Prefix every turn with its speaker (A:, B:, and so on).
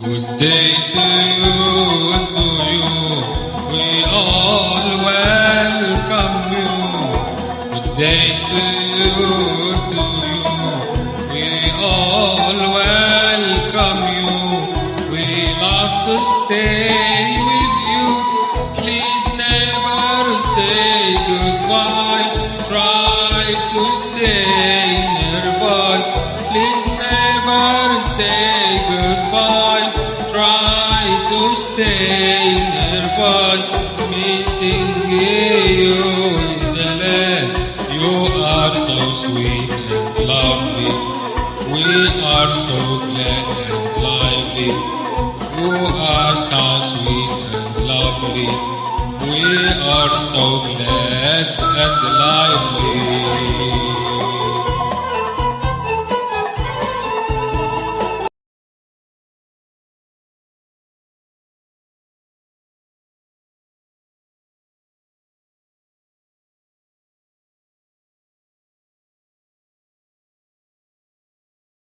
A: Good day to you, to you. We all welcome you. Good day to you, to you. We all welcome you. We love to stay with you. Please never say goodbye. Try to stay nearby. Please never say goodbye. Try to stay nearby. Missing you is a land. You are so sweet and lovely. We are so glad and lively. You are so sweet and lovely. We are so glad and lively.